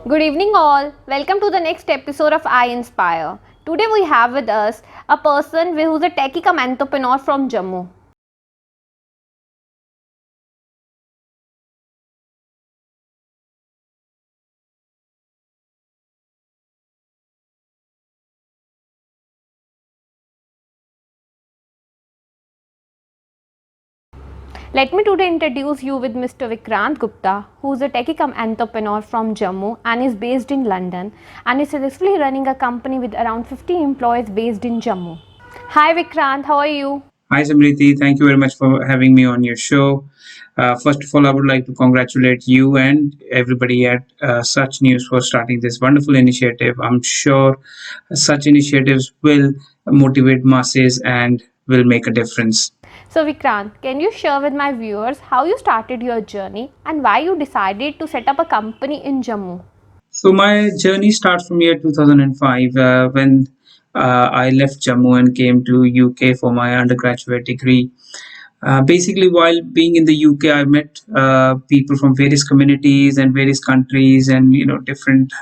Good evening, all. Welcome to the next episode of I Inspire. Today, we have with us a person who's a techie come entrepreneur from Jammu. Let me today introduce you with Mr. Vikrant Gupta, who's a techie come entrepreneur from Jammu and is based in London and is successfully running a company with around 50 employees based in Jammu. Hi, Vikrant. How are you? Hi, Samriti. Thank you very much for having me on your show. First of all, I would like to congratulate you and everybody at Such News for starting this wonderful initiative. I'm sure such initiatives will motivate masses and will make a difference. So, Vikrant, can you share with my viewers how you started your journey and why you decided to set up a company in Jammu? So, my journey starts from year 2005 when I left Jammu and came to UK for my undergraduate degree. Basically, while being in the UK, I met people from various communities and various countries, and different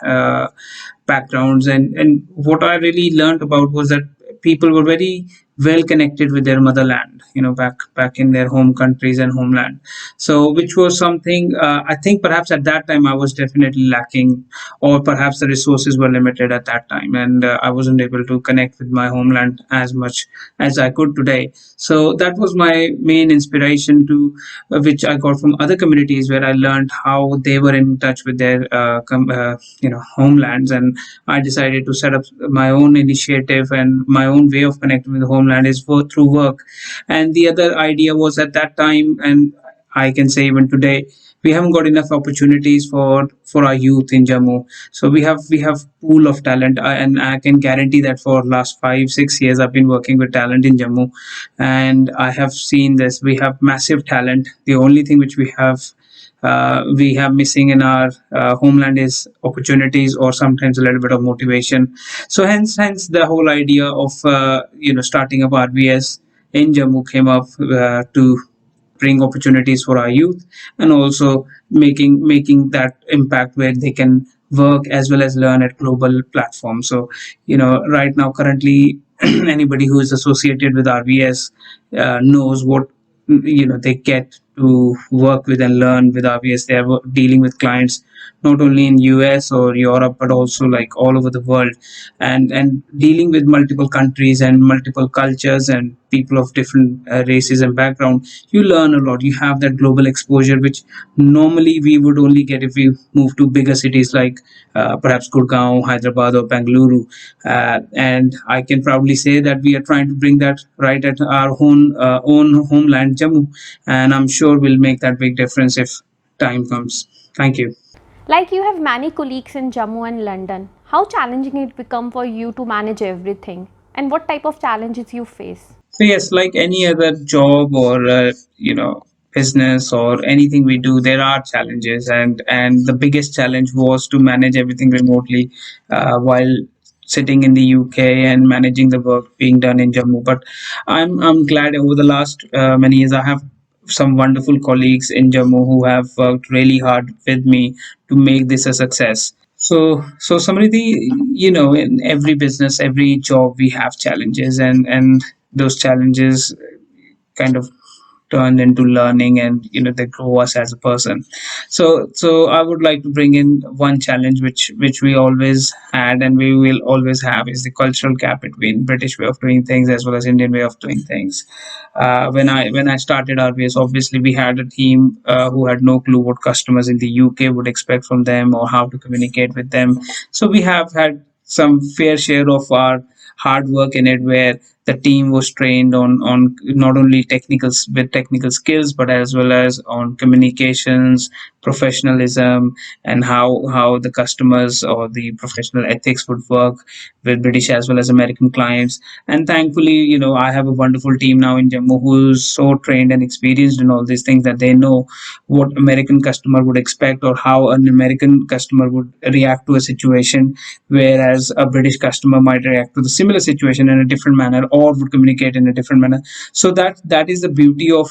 backgrounds. And what I really learned about was that people were very well connected with their motherland. Back in their home countries and homeland. So, which was something I think perhaps at that time I was definitely lacking, or perhaps the resources were limited at that time, and I wasn't able to connect with my homeland as much as I could today. So that was my main inspiration to which I got from other communities where I learned how they were in touch with their homelands, and I decided to set up my own initiative, and my own way of connecting with the homeland is through work. And the other idea was at that time, and I can say even today, we haven't got enough opportunities for our youth in Jammu. So we have pool of talent, and I can guarantee that for last 5 6 years I've been working with talent in Jammu, and I have seen this. We have massive talent. The only thing which we have missing in our homeland is opportunities, or sometimes a little bit of motivation. So hence the whole idea of starting up RBS in Jammu came up to bring opportunities for our youth, and also making that impact where they can work as well as learn at global platforms. So right now, currently, anybody who is associated with RBS knows what they get to work with and learn with RBS. They are dealing with clients not only in US or Europe, but also like all over the world, and dealing with multiple countries and multiple cultures and people of different races and background. You learn a lot. You have that global exposure, which normally we would only get if we move to bigger cities like perhaps Gurgaon, Hyderabad, or Bengaluru. And I can proudly say that we are trying to bring that right at our own homeland, Jammu, and I'm sure we'll make that big difference if time comes. Thank you. Like you have many colleagues in Jammu and London, how challenging it become for you to manage everything and what type of challenges you face? So yes, like any other job or business or anything we do, there are challenges, and the biggest challenge was to manage everything remotely while sitting in the UK and managing the work being done in Jammu. But I'm glad over the last many years I have some wonderful colleagues in Jammu who have worked really hard with me to make this a success. So Samriddhi, in every business, every job, we have challenges, and those challenges kind of turn into learning, and they grow us as a person. So I would like to bring in one challenge which we always had and we will always have, is the cultural gap between British way of doing things as well as Indian way of doing things. When I started RBS, obviously we had a team who had no clue what customers in the UK would expect from them or how to communicate with them. So we have had some fair share of our hard work in it, where the team was trained on not only technical skills, but as well as on communications, professionalism, and how the customers or the professional ethics would work with British as well as American clients. And thankfully, I have a wonderful team now in Jammu who's so trained and experienced in all these things that they know what American customer would expect, or how an American customer would react to a situation, whereas a British customer might react to the similar situation in a different manner or would communicate in a different manner. So that is the beauty of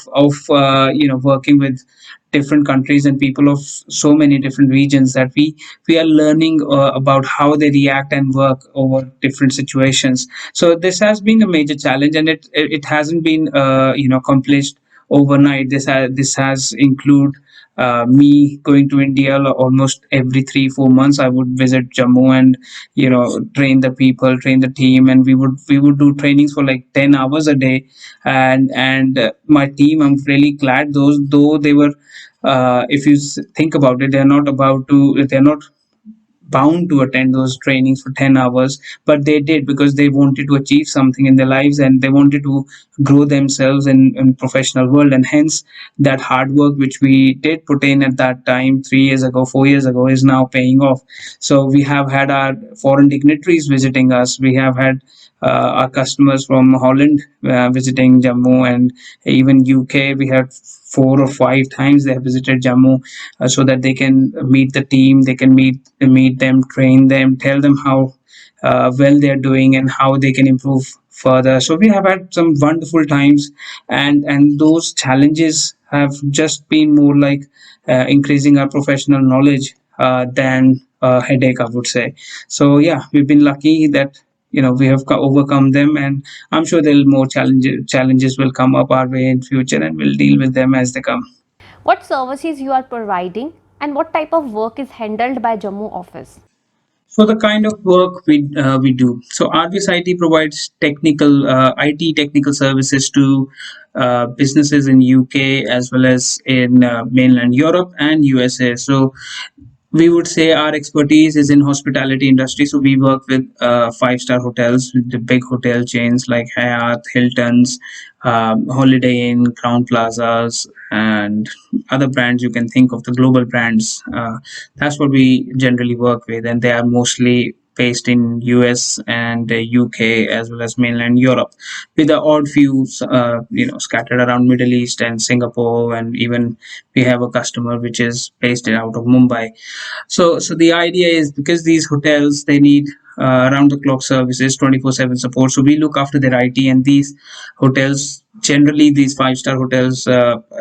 working with different countries and people of so many different regions, that we are learning about how they react and work over different situations. So this has been a major challenge, and it hasn't been accomplished overnight. This has include me going to India almost every 3-4 months. I would visit Jammu and train the people, train the team, and we would do trainings for like 10 hours a day. And my team, I'm really glad those though they were, if you think about it, they're not bound to attend those trainings for 10 hours, but they did because they wanted to achieve something in their lives, and they wanted to grow themselves in professional world. And hence that hard work which we did put in at that time 3 years ago, 4 years ago, is now paying off. So we have had our foreign dignitaries visiting us. We have had our customers from Holland visiting Jammu, and even UK. We had 4 or 5 times they have visited Jammu, so that they can meet the team, they can meet them, train them, tell them how well they're doing and how they can improve further. So we have had some wonderful times, and those challenges have just been more like increasing our professional knowledge than a headache, I would say. So yeah, we've been lucky that we have overcome them, and I'm sure there will more challenges will come up our way in future, and we'll deal with them as they come. What services you are providing and what type of work is handled by Jammu office? So the kind of work we do. So RBS IT provides technical IT technical services to businesses in UK as well as in mainland Europe and USA. So we would say our expertise is in hospitality industry. So we work with five-star hotels, with the big hotel chains like Hyatt, Hilton's, Holiday Inn, Crown Plazas, and other brands you can think of, the global brands. That's what we generally work with, and they are mostly based in US and UK as well as mainland Europe, with the odd few scattered around Middle East and Singapore, and even we have a customer which is based out of Mumbai. So the idea is, because these hotels, they need around the clock services, 24/7 support. So we look after their IT, and these hotels, generally these five-star hotels,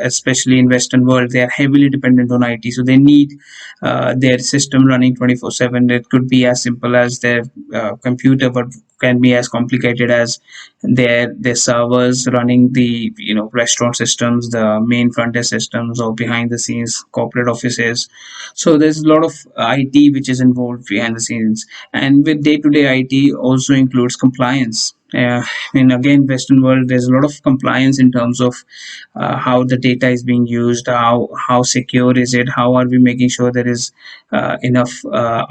especially in Western world, they are heavily dependent on IT. So they need their system running 24/7. It could be as simple as their computer, but can be as complicated as their servers running the restaurant systems, the main front desk systems, or behind the scenes corporate offices. So there's a lot of IT which is involved behind the scenes, and with day-to-day IT also includes compliance. And again, Western world, there's a lot of compliance in terms of how the data is being used, how secure is it, how are we making sure there is enough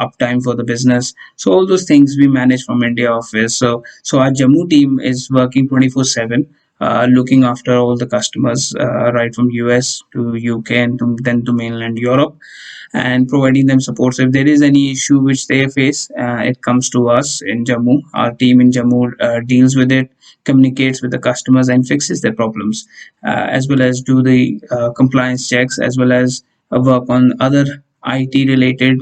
uptime for the business. So all those things we manage from India office. So our Jammu team is working 24/7, looking after all the customers, right from US to UK, and then to mainland Europe, and providing them support. So if there is any issue which they face, it comes to us in Jammu. Our team in Jammu deals with it, communicates with the customers, and fixes their problems, as well as do the compliance checks, as well as work on other IT related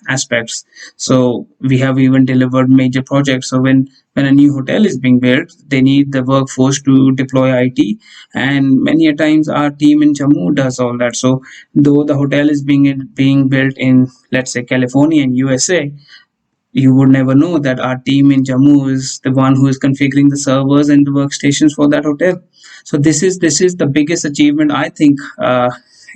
aspects. So we have even delivered major projects. So when a new hotel is being built, they need the workforce to deploy IT, and many a times our team in Jammu does all that. So though the hotel is being built in, let's say, California and USA, you would never know that our team in Jammu is the one who is configuring the servers and the workstations for that hotel. So this is the biggest achievement, I think.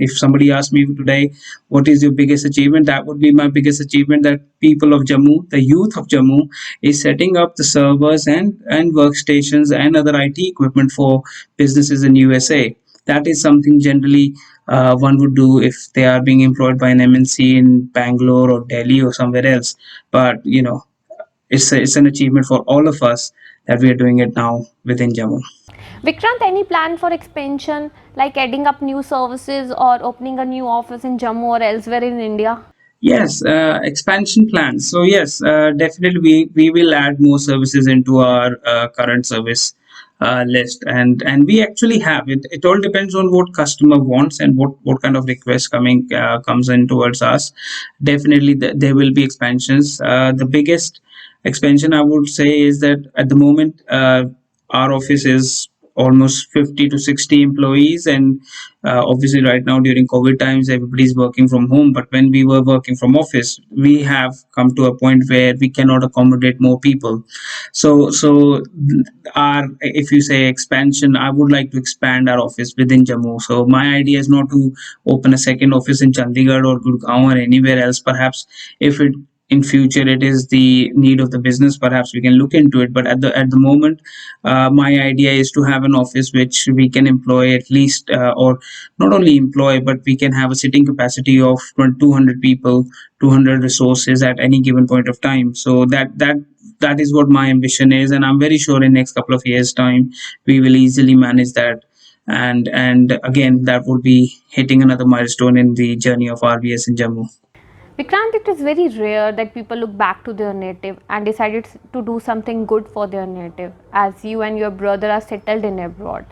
If somebody asked me today, what is your biggest achievement, that would be my biggest achievement. That people of Jammu, the youth of Jammu, is setting up the servers and workstations and other IT equipment for businesses in USA. That is something generally one would do if they are being employed by an MNC in Bangalore or Delhi or somewhere else. But it's an achievement for all of us that we are doing it now within Jammu. Vikrant, any plan for expansion like adding up new services or opening a new office in Jammu or elsewhere in India? Yes, expansion plans. So yes, definitely we will add more services into our current service list, and we actually have it. It all depends on what customer wants and what kind of request comes in towards us. Definitely, there will be expansions. The biggest expansion I would say is that at the moment. our office is almost 50 to 60 employees, and obviously right now during COVID times everybody's working from home, but when we were working from office we have come to a point where we cannot accommodate more people. So our, if you say expansion, I would like to expand our office within Jammu. So my idea is not to open a second office in Chandigarh or Gurgaon or anywhere else. Perhaps if it in future it is the need of the business, perhaps we can look into it, but at the moment my idea is to have an office which we can employ at least or not only employ, but we can have a sitting capacity of 200 people, 200 resources at any given point of time. So that is what my ambition is, and I'm very sure in next couple of years time we will easily manage that. And again, that would be hitting another milestone in the journey of RBS in Jammu. Vikrant, it is very rare that people look back to their native and decided to do something good for their native, as you and your brother are settled in abroad.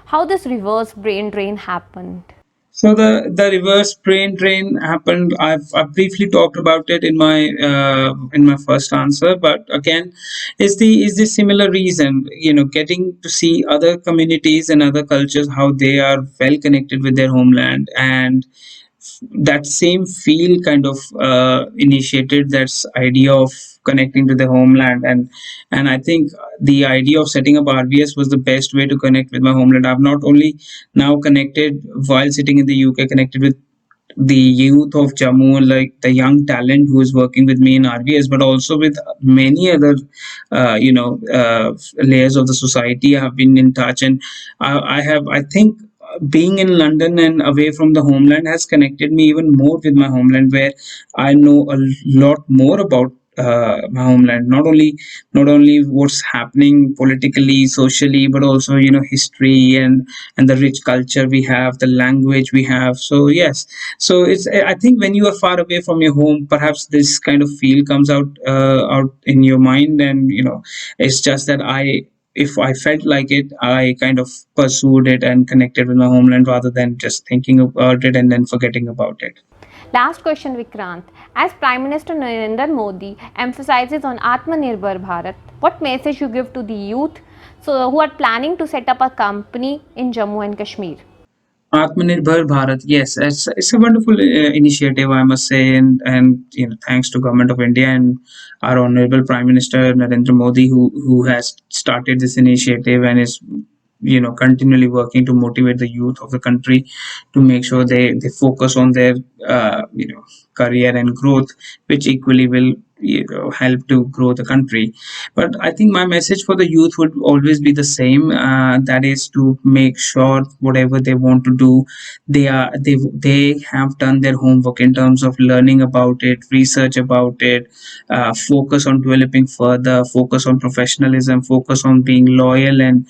How this reverse brain drain happened? So the reverse brain drain happened. I've briefly talked about it in my first answer, but again, is the similar reason. You know, getting to see other communities and other cultures, how they are well connected with their homeland, and that same feel kind of initiated that idea of connecting to the homeland. And I think the idea of setting up RBS was the best way to connect with my homeland. I've not only now connected while sitting in the UK, connected with the youth of Jammu, like the young talent who is working with me in RBS, but also with many other, layers of the society. I have been in touch, and I think being in London and away from the homeland has connected me even more with my homeland, where I know a lot more about my homeland. Not only what's happening politically, socially, but also history and the rich culture we have, the language we have. So yes, so it's, I think when you are far away from your home, perhaps this kind of feel comes out in your mind, and it's just that if I felt like it, I kind of pursued it and connected with my homeland rather than just thinking about it and then forgetting about it. Last question, Vikrant. As Prime Minister Narendra Modi emphasizes on Atmanirbhar Bharat, what message you give to the youth who are planning to set up a company in Jammu and Kashmir? Atmanirbhar Bharat, yes, it's a wonderful initiative, I must say, and thanks to Government of India and our Honorable Prime Minister Narendra Modi, who has started this initiative and is continually working to motivate the youth of the country to make sure they focus on their career and growth, which equally will help to grow the country. But I think my message for the youth would always be the same, that is to make sure whatever they want to do, they have done their homework in terms of learning about it, research about it, focus on developing further, focus on professionalism, focus on being loyal, and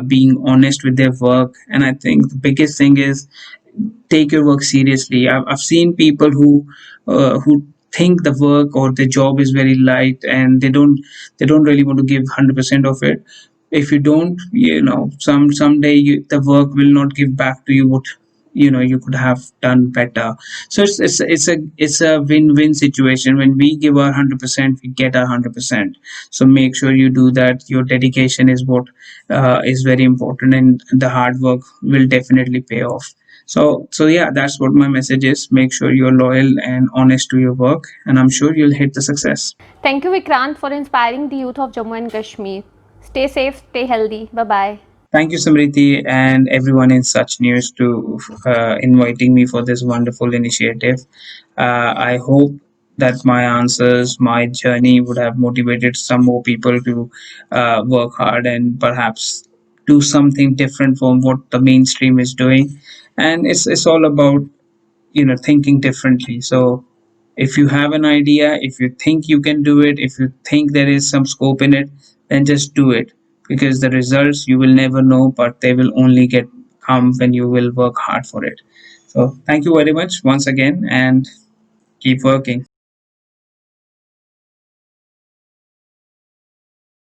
being honest with their work. And I think the biggest thing is take your work seriously. I've seen people who think the work or the job is very light, and they don't really want to give 100% of it. If you don't, someday the work will not give back to you what you could have done better. So it's a win-win situation. When we give our 100%, we get our 100%. So make sure you do that. Your dedication is what is very important, and the hard work will definitely pay off. So yeah, that's what my message is. Make sure you're loyal and honest to your work, and I'm sure you'll hit the success. Thank you, Vikrant, for inspiring the youth of Jammu and Kashmir. Stay safe, stay healthy. Bye bye. Thank you, Samriti, and everyone in Such News to inviting me for this wonderful initiative. I hope that my answers, my journey would have motivated some more people to work hard and perhaps do something different from what the mainstream is doing. And it's all about thinking differently. So if you have an idea, if you think you can do it, if you think there is some scope in it, then just do it, because the results you will never know, but they will only get come when you will work hard for it. So thank you very much once again, and keep working.